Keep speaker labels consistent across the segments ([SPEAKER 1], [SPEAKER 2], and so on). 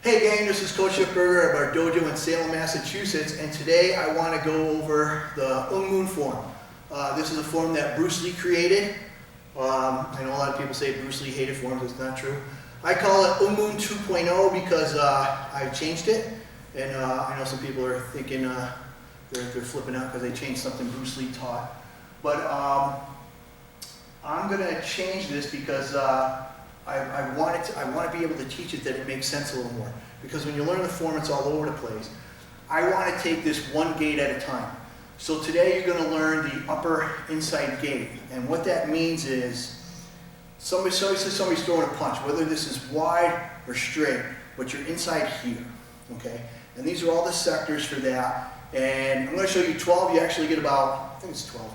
[SPEAKER 1] Hey gang, this is Coach Schiffberger of our dojo in Salem, Massachusetts, and today I want to go over the Unmoon form. This is a form that Bruce Lee created. I know a lot of people say Bruce Lee hated forms. It's not true. I call it Unmoon 2.0 because I changed it, and I know some people are thinking they're flipping out because they changed something Bruce Lee taught. But I'm going to change this because I want to be able to teach it that it makes sense a little more. Because when you learn the form, it's all over the place. I want to take this one gait at a time. So today you're going to learn the upper inside gait. And what that means is, somebody's throwing a punch, whether this is wide or straight, but you're inside here, okay? And these are all the sectors for that. And I'm going to show you 12. You actually get about, I think it's 12.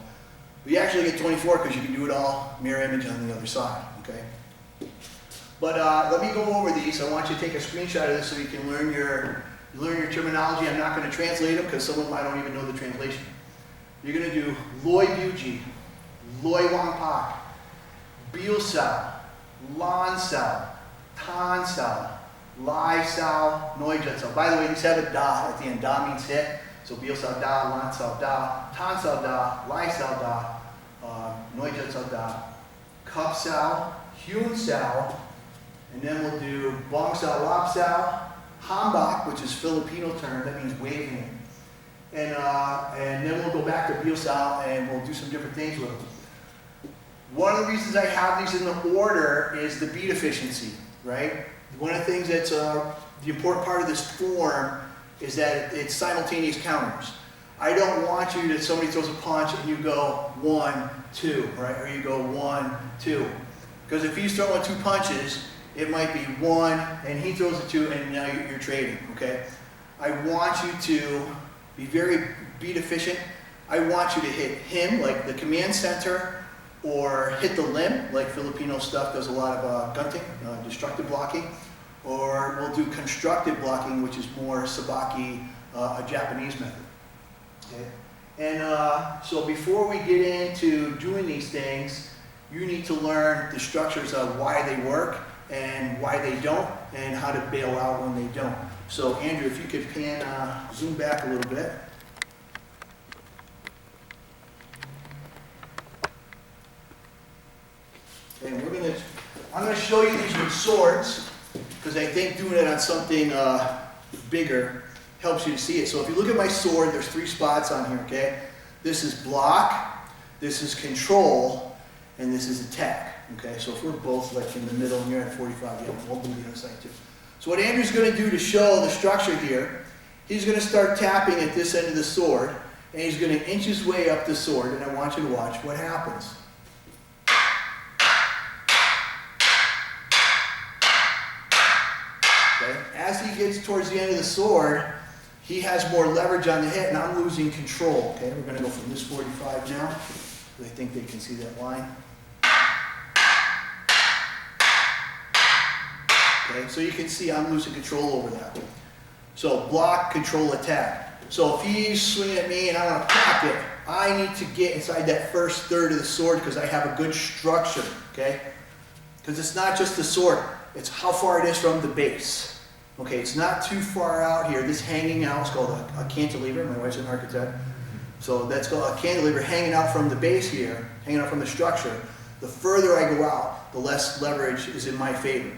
[SPEAKER 1] But you actually get 24 because you can do it all mirror image on the other side, okay? But let me go over these. I want you to take a screenshot of this so you can learn your terminology. I'm not going to translate them because some of them I don't even know the translation. You're going to do Loi Buji, Loi Wang Pak, Biel Sao, Lan Sao, Tan Sao, Lai Sao, Noi Jet Sao. By the way, these have a da at the end. Da means hit. So Biel Sao da, Lan Sao da, Tan Sao da, Lai Sao da, Noi Jet Sao da, Cup Sao, Hyun Sao, and then we'll do Bong Sao, Lap Sao, Hambak, which is Filipino term, that means waving it. And then we'll go back to Biel Sao and we'll do some different things with them. One of the reasons I have these in the order is the beat efficiency, right? One of the things that's the important part of this form is that it's simultaneous counters. I don't want you that somebody throws a punch and you go 1, 2, right? Or you go 1, 2. Because if he's throwing 2 punches, it might be 1 and he throws a 2 and now you're trading, okay? I want you to be very beat efficient. I want you to hit him, like the command center, or hit the limb, like Filipino stuff does a lot of gunting, destructive blocking, or we'll do constructive blocking, which is more sabaki, a Japanese method. Okay? And so before we get into doing these things, you need to learn the structures of why they work and why they don't, and how to bail out when they don't. So Andrew, if you could zoom back a little bit. And I'm going to show you these with swords, because I think doing it on something bigger helps you to see it. So if you look at my sword, there's 3 spots on here, okay? This is block, this is control, and this is attack. Okay, so if we're both like in the middle and you're at 45, yeah, we'll do the other side too. So what Andrew's going to do to show the structure here, he's going to start tapping at this end of the sword, and he's going to inch his way up the sword, and I want you to watch what happens. Okay, as he gets towards the end of the sword, he has more leverage on the hit, and I'm losing control. Okay, we're going to go from this 45 now, because I think they can see that line. Okay, so you can see I'm losing control over that. So block, control, attack. So if he's swinging at me and I want to pop it, I need to get inside that first third of the sword because I have a good structure, okay? Because it's not just the sword, it's how far it is from the base. Okay, it's not too far out here. This hanging out is called a cantilever. My wife's an architect. So that's called a cantilever hanging out from the base here, hanging out from the structure. The further I go out, the less leverage is in my favor.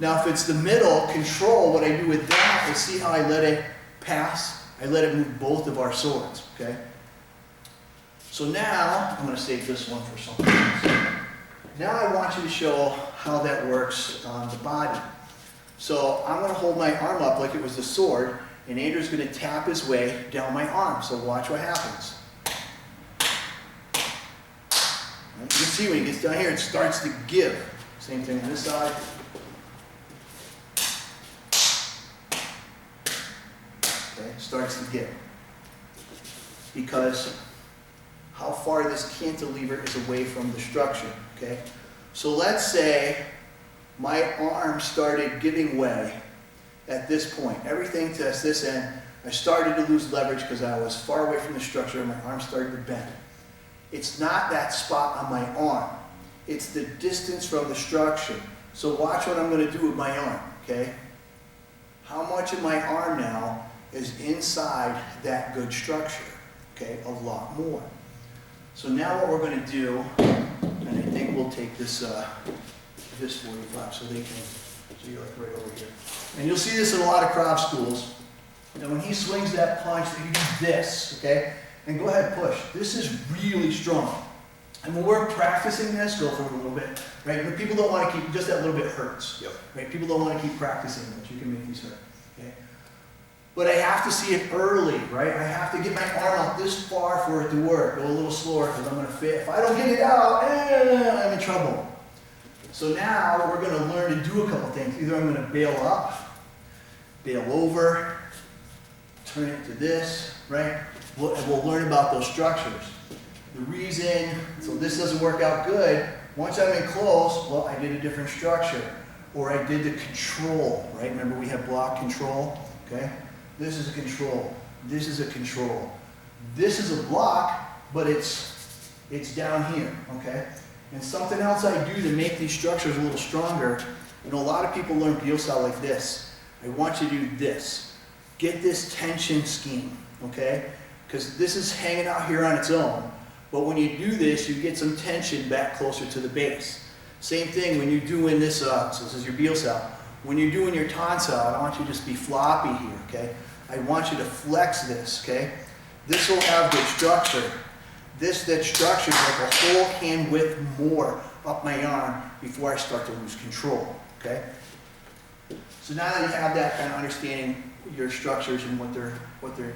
[SPEAKER 1] Now if it's the middle, control, what I do with that is see how I let it pass? I let it move both of our swords, okay? So now, I'm going to save this one for something else. Now I want you to show how that works on the body. So I'm going to hold my arm up like it was the sword, and Andrew's going to tap his way down my arm. So watch what happens. You can see when he gets down here, it starts to give. Same thing on this side. Starts to give, because how far this cantilever is away from the structure, okay? So let's say my arm started giving way at this point. Everything to this end, I started to lose leverage because I was far away from the structure and my arm started to bend. It's not that spot on my arm. It's the distance from the structure. So watch what I'm going to do with my arm, okay? How much of my arm now is inside that good structure? Okay, a lot more. So now what we're going to do, and I think we'll take this 45 so they can, so you're like right over here. And you'll see this in a lot of Krav schools. And when he swings that punch, you do this, okay? And go ahead and push. This is really strong. And when we're practicing this, go for it a little bit, right? But people don't want to keep, just that little bit hurts,
[SPEAKER 2] Yep.
[SPEAKER 1] right? People don't want to keep practicing this. You can make these hurt, okay? But I have to see it early, right? I have to get my arm out this far for it to work. Go a little slower because I'm going to fit. If I don't get it out, I'm in trouble. So now we're going to learn to do a couple things. Either I'm going to bail up, bail over, turn it to this, right? And we'll learn about those structures. The reason, so this doesn't work out good, once I'm in close, well, I did a different structure. Or I did the control, right? Remember we have block control, okay? This is a control. This is a control. This is a block, but it's down here, okay? And something else I do to make these structures a little stronger, a lot of people learn Bielsa like this. I want you to do this. Get this tension scheme, okay? Because this is hanging out here on its own. But when you do this, you get some tension back closer to the base. Same thing when you're doing this, so this is your Bielsa. When you're doing your Tansa, I don't want you to just be floppy here, okay? I want you to flex this, okay? This will have good structure. That structure is like a whole hand width more up my arm before I start to lose control, okay? So now that you have that kind of understanding your structures and what they're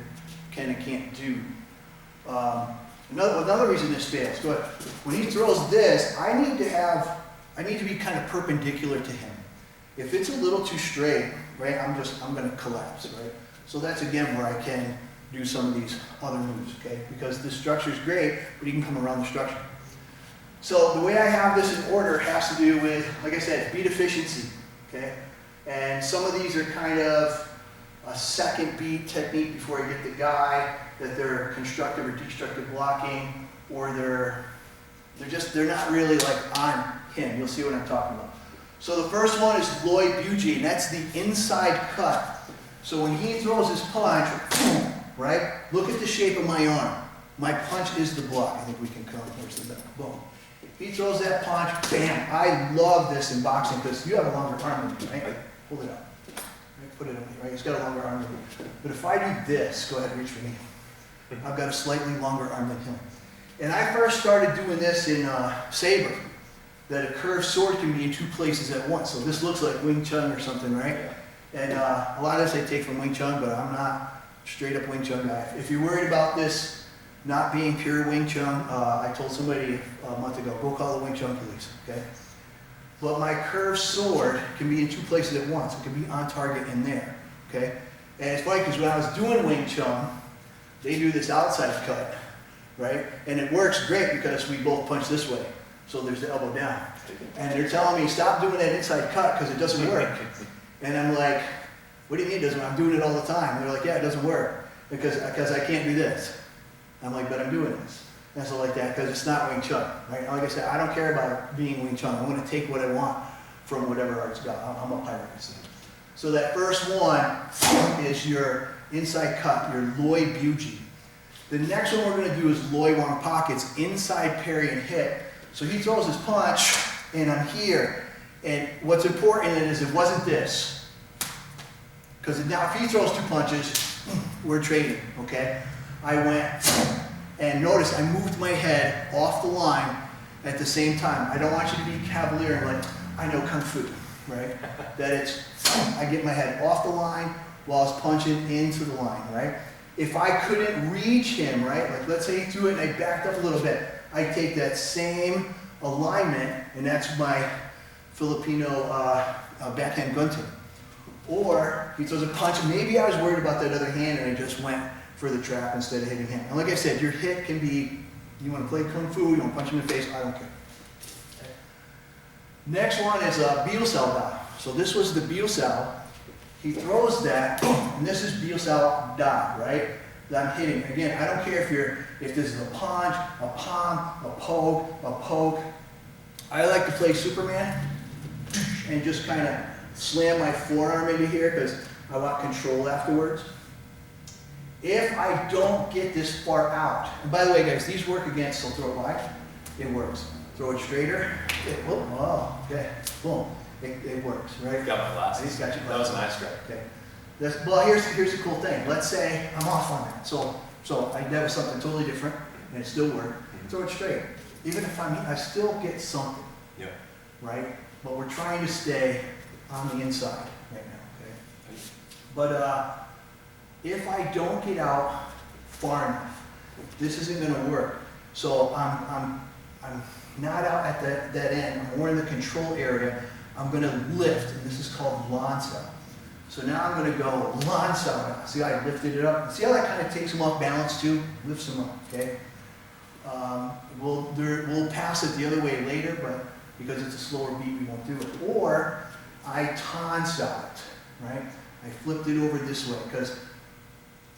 [SPEAKER 1] can and can't do. Another reason this fails, go ahead. When he throws this, I need to be kind of perpendicular to him. If it's a little too straight, right, I'm going to collapse, right? So that's again where I can do some of these other moves, okay? Because the structure is great, but you can come around the structure. So the way I have this in order has to do with, like I said, beat efficiency, okay? And some of these are kind of a second beat technique before I get the guy, that they're constructive or destructive blocking, or they're not really like on him. You'll see what I'm talking about. So the first one is Lloyd Bugie, and that's the inside cut. So when he throws his punch, boom, right? Look at the shape of my arm. My punch is the block. I think we can come. Here's the boom. He throws that punch, bam. I love this in boxing because you have a longer arm than me, right? Hold it up. Right? Put it on me, right? He's got a longer arm than me. But if I do this, go ahead and reach for me. I've got a slightly longer arm than him. And I first started doing this in Saber, that a curved sword can be in two places at once. So this looks like Wing Chun or something, right? And a lot of this I take from Wing Chun, but I'm not straight up Wing Chun guy. If you're worried about this not being pure Wing Chun, I told somebody a month ago, go call the Wing Chun police, okay? But my curved sword can be in two places at once. It can be on target in there, okay? And it's funny because when I was doing Wing Chun, they do this outside cut, right? And it works great because we both punch this way. So there's the elbow down. And they're telling me, stop doing that inside cut because it doesn't work. And I'm like, what do you mean it doesn't work? I'm doing it all the time. And they're like, yeah, it doesn't work because I can't do this. I'm like, but I'm doing this. And so like that because it's not Wing Chun, right? Like I said, I don't care about being Wing Chun. I want to take what I want from whatever art's got. I'm a pirate. So that first one is your inside cut, your Lloyd Bugie. The next one we're going to do is Lloyd Wong Pockets, inside parry and hit. So he throws his punch, and I'm here. And what's important is it wasn't this. Because now if he throws two punches, we're trading, okay? I went, and notice I moved my head off the line at the same time. I don't want you to be cavalier and like, I know Kung Fu, right? That it's, I get my head off the line while I was punching into the line, right? If I couldn't reach him, right? Like let's say he threw it and I backed up a little bit. I take that same alignment, and that's my Filipino backhand gunting. Or he throws a punch, maybe I was worried about that other hand and I just went for the trap instead of hitting him. And like I said, your hit can be, you want to play Kung Fu, you want to punch him in the face, I don't care. Okay. Next one is Bielsa Da. So this was the Bielsa. He throws that, and this is Bielsa Da, right? That I'm hitting. Again, I don't care if this is a punch, a palm, a poke. I like to play Superman and just kind of slam my forearm into here because I want control afterwards. If I don't get this far out, and by the way guys, these work against, so throw it wide, it works. Throw it straighter, oh, okay, boom, it works, right?
[SPEAKER 2] Got my glasses.
[SPEAKER 1] Got your
[SPEAKER 2] That was a nice try.
[SPEAKER 1] Okay. Well, here's the cool thing. Let's say I'm off on that. So that was something totally different, and it still worked. Throw it straight. Even if I still get something,
[SPEAKER 2] Yeah.
[SPEAKER 1] right? But we're trying to stay on the inside right now, okay? But if I don't get out far enough, this isn't going to work. So I'm not out at that end. I'm more in the control area. I'm going to lift, and this is called lancel. So now I'm going to go lancel. See how I lifted it up? See how that kind of takes them off balance too? Lifts them up, okay? We'll pass it the other way later, but because it's a slower beat, we won't do it. Or I tonsel it, right? I flipped it over this way because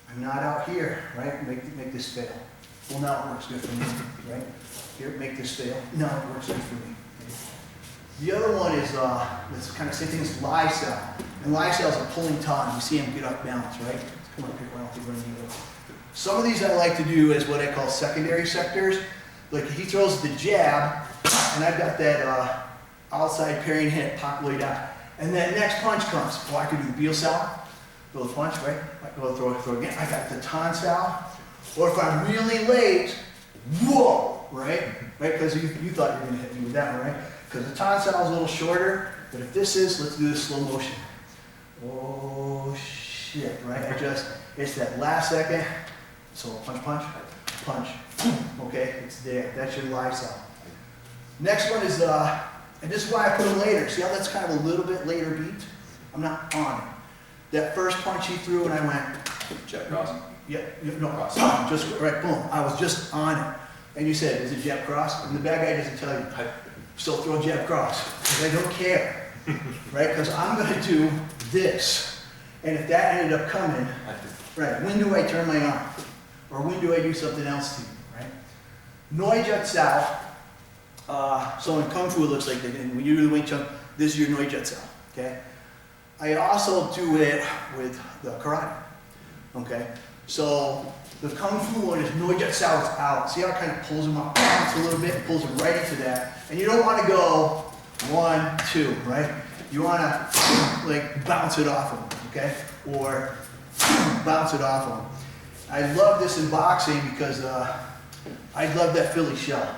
[SPEAKER 1] I'm not out here, right? Make this fail. Well, now it works good for me, right? Here, make this fail. Now it works good for me. The other one is, this kind of same thing as Lysel. And Lysel is a pulling taut. You see him get off balance, right? Come up here, I don't think we're going to need it. Some of these I like to do as what I call secondary sectors. Like he throws the jab, and I've got that outside parrying hit, pop way down. And then next punch comes. Oh, I could do the Bielsau, throw the punch, right? I go throw again. I got the tonsal. Or if I'm really late, whoa, right? Right? Because you thought you were going to hit me with that one, right? Because the tonsal is a little shorter, but if this is, let's do this slow motion. Oh, shit, right? It's that last second. So punch, punch, punch. Okay, it's there. That's your Lysel. Next one is, and this is why I put them later. See how that's kind of a little bit later beat? I'm not on it. That first punch he threw and I went.
[SPEAKER 2] Jab cross?
[SPEAKER 1] Yeah, no, just right, boom. I was just on it. And you said, is it jab cross? And the bad guy doesn't tell you. Still throw jab cross. Because I don't care. Right? Because I'm going to do this. And if that ended up coming, right, when do I turn my arm? Or when do I do something else to you? Right? Noi Jut Sao. So in Kung Fu it looks like that. And when you do the Wing Chun, this is your Noi Jut Sao. Okay? I also do it with the karate. Okay? So the Kung Fu one is Noi Jut Sao is out. See how it kind of pulls him up a little bit, pulls him right into that. And you don't want to go 1, 2, right? You want to like bounce it off him, okay? Or bounce it off him. I love this in boxing because I love that Philly shell.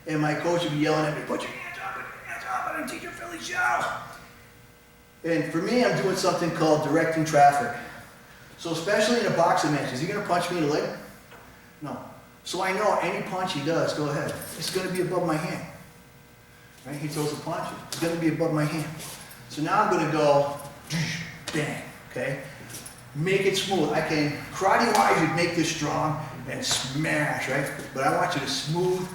[SPEAKER 1] And my coach would be yelling at me, put your hands up, I didn't teach your Philly shell. And for me, I'm doing something called directing traffic. So especially in a boxing match, is he going to punch me in the leg? No. So I know any punch he does, go ahead. It's going to be above my hand. Right? He throws a punch, it's going to be above my hand. So now I'm going to go, bang, okay? Make it smooth. I can, karate-wise, you'd make this strong and smash, right? But I want you to smooth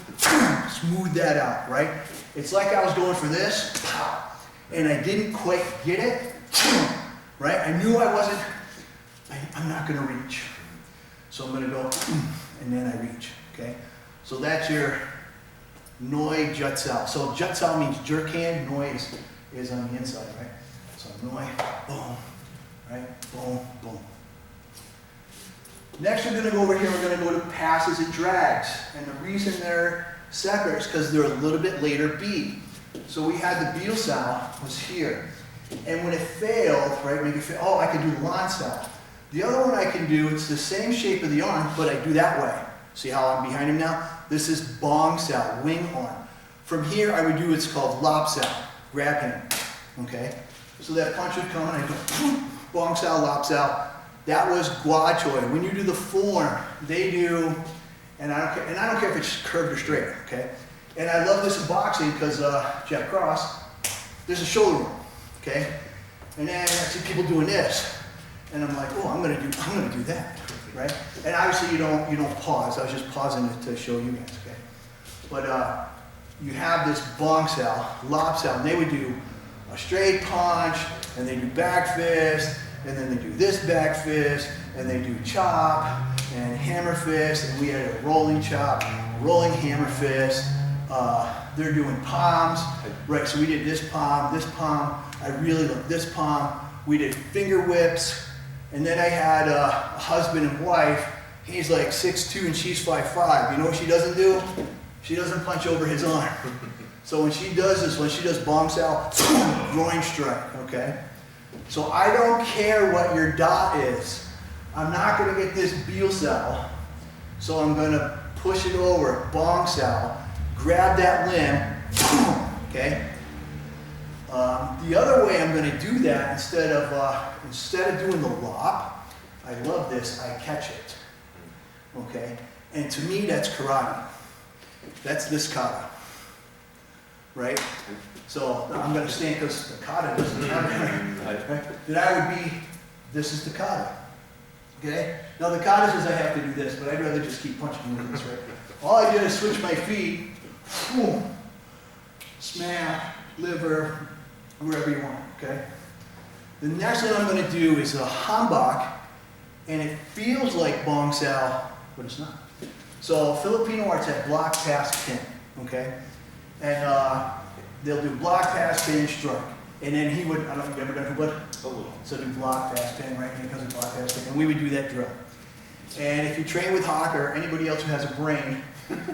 [SPEAKER 1] that out, right? It's like I was going for this, pow, and I didn't quite get it, right? I knew I wasn't, I'm not going to reach. So I'm going to go, and then I reach, okay? So that's your Noi Jut Sao. So Jut Sao means jerk hand, Noi is on the inside, right? So Noi, boom, right? Boom, boom. Next we're going to go over here, we're going to go to passes and drags. And the reason they're separate is because they're a little bit later beat. So we had the Bielsau was here. And when it failed, right, make it fail, oh, I can do lancel. The other one I can do, it's the same shape of the arm, but I do that way. See how I'm behind him now? This is bong sao, wing arm. From here, I would do what's called lop sao, grab him, okay? So that punch would come and I go, bong sao, lop sao. That was gua choi. When you do the form, they do, and I don't care if it's curved or straight, okay? And I love this in boxing because jab cross, there's a shoulder roll, okay? And then I see people doing this, and I'm like, oh, I'm gonna do that, right? And obviously you don't pause. I was just pausing it to show you guys, okay? But you have this bong sao, lop sao, and they would do a straight punch, and they do back fist, and then they do this back fist, and they do chop, and hammer fist, and we had a rolling chop, rolling hammer fist. They're doing palms, right? So we did this palm, I really love this palm, We did finger whips, and then I had a husband and wife. He's like 6'2" and she's 5'5". You know what she doesn't do? She doesn't punch over his arm. So when she does this, when she does bong sal, groin strike, okay? So I don't care what your dot is. I'm not gonna get this Beal sal, so I'm gonna push it over, bong sal, grab that limb, okay? The other way I'm gonna do that, instead of doing the lop, I love this, I catch it, okay? And to me, that's karate. That's this kata, right? So I'm going to stand because the kata doesn't have it, right? Then I would be, this is the kata, okay? Now the kata says I have to do this, but I'd rather just keep punching with this, right? All I did is switch my feet, boom, smack, liver, wherever you want, okay? The next one I'm going to do is a hanbok, and it feels like bong sal, but it's not. So Filipino arts have block, pass, pin, okay? And they'll do block, pass, pin, strike. And then he would, I don't know if you've ever done what?
[SPEAKER 2] A little.
[SPEAKER 1] So do block, pass, pin, right? And it comes with block, pass, pin. And we would do that drill. And if you train with Hawk or anybody else who has a brain,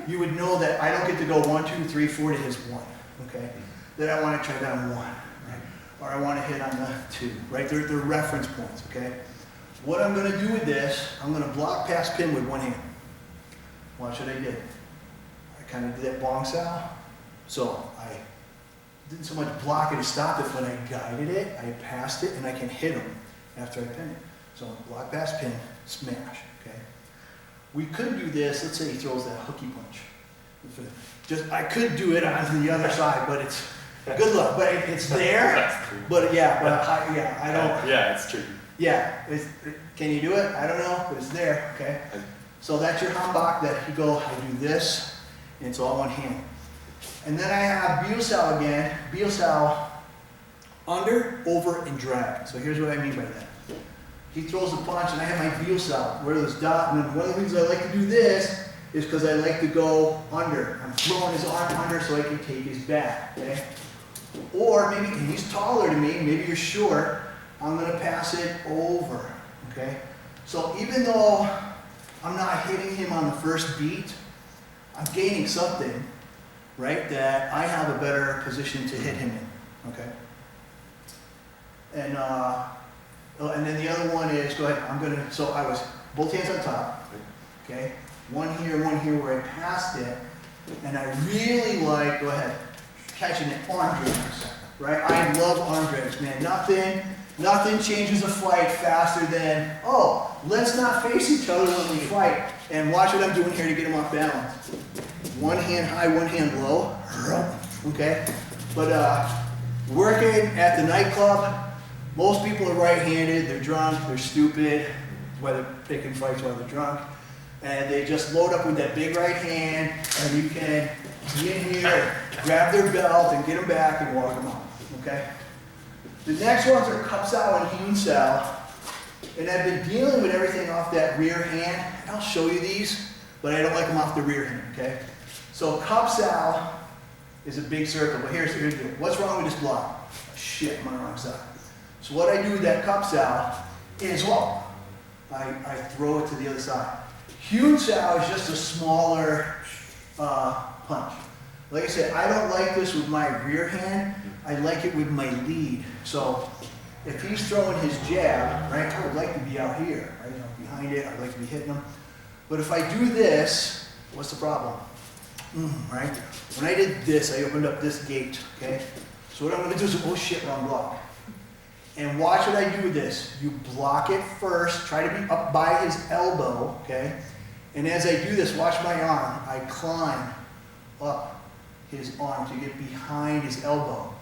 [SPEAKER 1] you would know that I don't get to go 1, 2, 3, 4 to his 1, okay? Then I want to try down 1, right? Or I want to hit on the 2, right? They're reference points, okay? What I'm going to do with this, I'm going to block, pass, pin with one hand. Watch what I did. I kind of did that bong sal. So I didn't so much block it to stop it, but I guided it, I passed it, and I can hit him after I pin it. So block, pass, pin, smash, okay? We could do this, let's say he throws that hooky punch. I could do it on the other side, but it's, good luck, but it's there. But yeah, I don't.
[SPEAKER 2] Yeah, it's tricky.
[SPEAKER 1] Yeah, can you do it? I don't know, but it's there, okay? So that's your hanbok that you go, I do this, and it's all one hand. And then I have Beal sal again. Beal sal, under, over, and drag. So here's what I mean by that. He throws a punch, and I have my Beal sal, where there's dot, and one of the reasons I like to do this is because I like to go under. I'm throwing his arm under so I can take his back, okay? Or maybe, and he's taller than me, maybe you're short, I'm gonna pass it over, okay? So even though I'm not hitting him on the first beat, I'm gaining something, right, that I have a better position to hit him in, okay? And then the other one is, go ahead, so I was both hands on top, okay? One here where I passed it, and I really like, go ahead, catching it arm drags, right? I love arm drags, man. Nothing changes a fight faster than, oh, let's not face each other when we fight. And watch what I'm doing here to get him off balance. One hand high, one hand low, okay? But working at the nightclub, most people are right-handed, they're drunk, they're stupid, why they're picking fights while they're drunk. And they just load up with that big right hand, and you can be in here, grab their belt, and get them back and walk them out, okay? The next ones are cup sal and hewn sal. And I've been dealing with everything off that rear hand. And I'll show you these, but I don't like them off the rear hand, okay? So cup sal is a big circle, but here's the deal. What's wrong with this block? Shit, I'm on the wrong side. So what I do with that cup sal is, well, I throw it to the other side. Hewn sal is just a smaller punch. Like I said, I don't like this with my rear hand. I like it with my lead. So if he's throwing his jab, right, I would like to be out here, right, you know, behind it. I'd like to be hitting him. But if I do this, what's the problem? Right? When I did this, I opened up this gate, okay? So what I'm going to do is, oh shit, wrong block. And watch what I do with this. You block it first. Try to be up by his elbow, okay? And as I do this, watch my arm. I climb up his arm to get behind his elbow.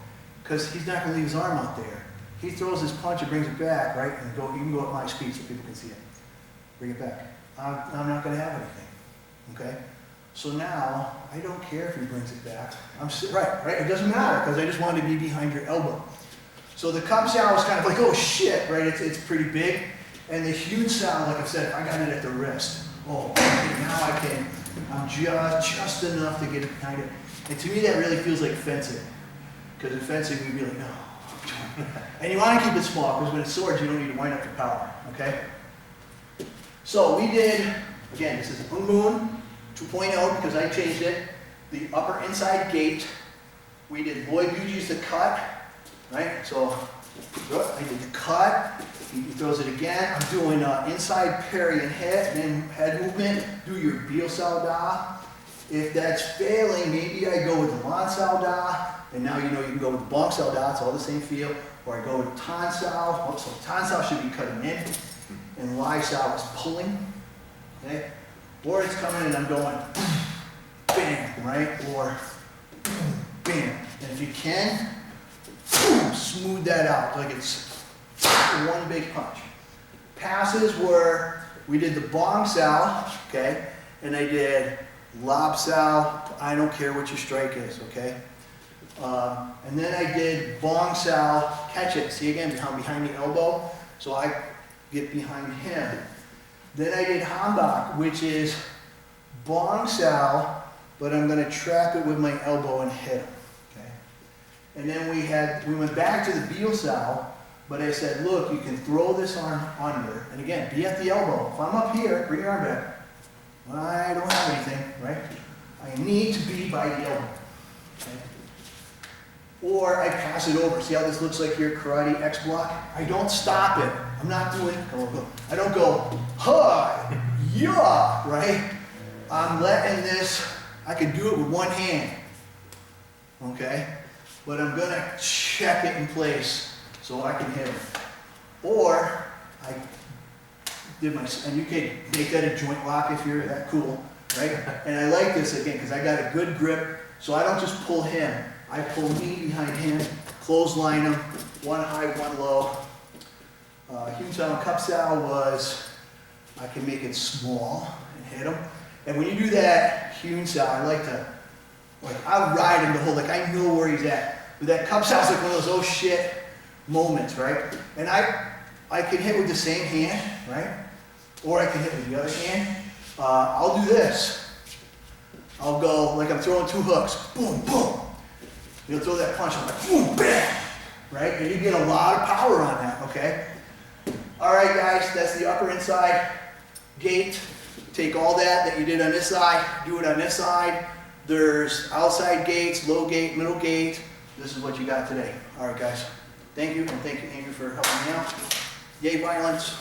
[SPEAKER 1] Because he's not going to leave his arm out there. He throws his punch and brings it back, right? And you can go at my speed so people can see it. Bring it back. I'm not going to have anything, okay? So now, I don't care if he brings it back. Right? It doesn't matter, because I just want to be behind your elbow. So the cup sal is kind of like, oh shit, right? It's pretty big. And the huge sal, like I said, I got it at the wrist. Oh, okay, now I can, I'm just enough to get it behind it. And to me, that really feels like fencing. Because in fencing, we'd be like, no, I'm trying And you want to keep it small, because when it swords, you don't need to wind up your power, okay? So we did, again, this is Unmoon 2.0, because I changed it. The upper inside gate. We did Lloyd Bugy's the cut, right? So I did the cut. He throws it again. I'm doing inside parry and hit, and then head movement. Do your Biel Sao Da. If that's failing, maybe I go with the Lan Sao Da, and now you know you can go with the Bong Sao Da. It's all the same feel. Or I go with Tan Sao. Oh, so Tan Sao should be cutting in, and Lai Sao is pulling. Okay. Or it's coming and I'm going bam, right? Or bam. And if you can, smooth that out like it's one big punch. Passes were, we did the Bong Sao, okay? And I did Lob Sao, I don't care what your strike is, okay? And then I did Bong Sao, catch it, see again, behind the elbow. So I get behind him. Then I did Hanbok, which is Bong Sao, but I'm going to trap it with my elbow and hit him. Okay? And then we went back to the Biel Sao, but I said, look, you can throw this arm under, and again, be at the elbow. If I'm up here, bring your arm back. I don't have anything, right? I need to be by the elbow. Okay? Or I pass it over. See how this looks like your karate X block? I don't stop it. I'm not doing, I don't go, ha, yeah, right? I'm letting this, I can do it with one hand, okay? But I'm gonna check it in place so I can hit it. Or I did my, and you can make that a joint lock if you're that cool, right? And I like this again because I got a good grip, so I don't just pull him. I pull me behind him, clothesline him, one high, one low. Hyun Cup Sao was, I can make it small and hit him. And when you do that Hyun Sao, I like to, I'll ride him the whole, I know where he's at. But that Cup Sao is like one of those oh shit moments, right? And I can hit with the same hand, right? Or I can hit with the other hand. I'll do this. I'll go like I'm throwing two hooks, boom, boom. You'll throw that punch, I'm like, boom, bam, right? And you get a lot of power on that, okay? All right, guys, that's the upper inside gate. Take all that you did on this side, do it on this side. There's outside gates, low gate, middle gate. This is what you got today. All right, guys. Thank you, and thank you, Andrew, for helping me out. Yay, violence.